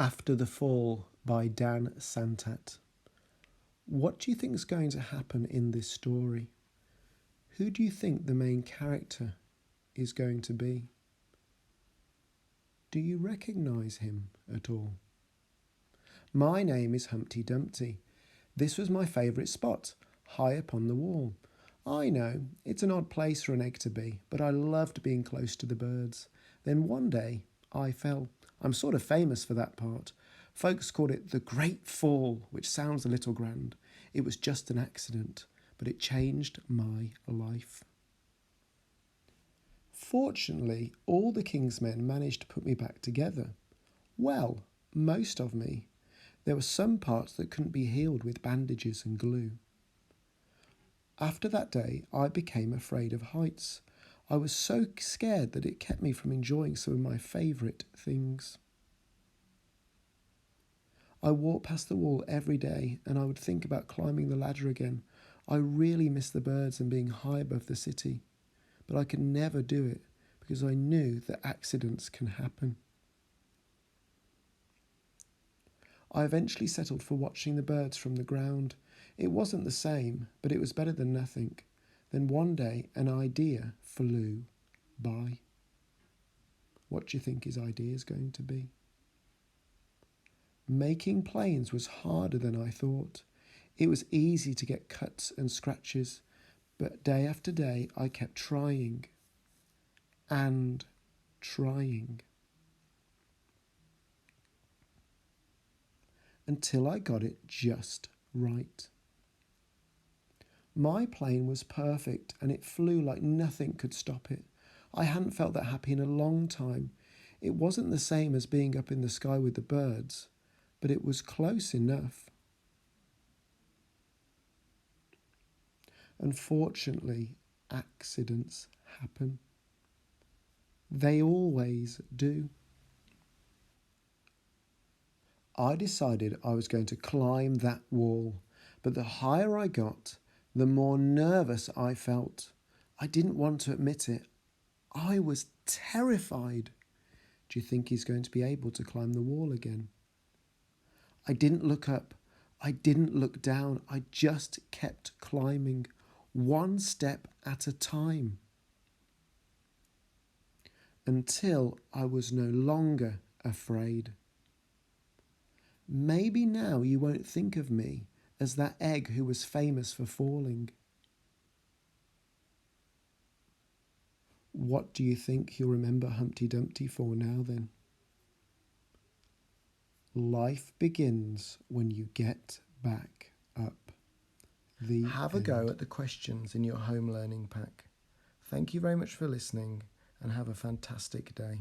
After the Fall by Dan Santat. What do you think is going to happen in this story? Who do you think the main character is going to be? Do you recognise him at all? My name is Humpty Dumpty. This was my favourite spot, high up on the wall. I know, it's an odd place for an egg to be, but I loved being close to the birds. Then one day, I fell. I'm sort of famous for that part. Folks called it the Great Fall, which sounds a little grand. It was just an accident, but it changed my life. Fortunately, all the king's men managed to put me back together. Well, most of me. There were some parts that couldn't be healed with bandages and glue. After that day, I became afraid of heights. I was so scared that it kept me from enjoying some of my favourite things. I walked past the wall every day and I would think about climbing the ladder again. I really missed the birds and being high above the city. But I could never do it because I knew that accidents can happen. I eventually settled for watching the birds from the ground. It wasn't the same, but it was better than nothing. Then one day an idea flew by. What do you think his idea is going to be? Making planes was harder than I thought. It was easy to get cuts and scratches, but day after day I kept trying and trying until I got it just right. My plane was perfect and it flew like nothing could stop it. I hadn't felt that happy in a long time. It wasn't the same as being up in the sky with the birds, but it was close enough. Unfortunately, accidents happen. They always do. I decided I was going to climb that wall, but the higher I got, the more nervous I felt. I didn't want to admit it. I was terrified. Do you think he's going to be able to climb the wall again? I didn't look up. I didn't look down. I just kept climbing, one step at a time, until I was no longer afraid. Maybe now you won't think of me as that egg who was famous for falling. What do you think you'll remember Humpty Dumpty for now then? Life begins when you get back up. Have a go at the questions in your home learning pack. Thank you very much for listening and have a fantastic day.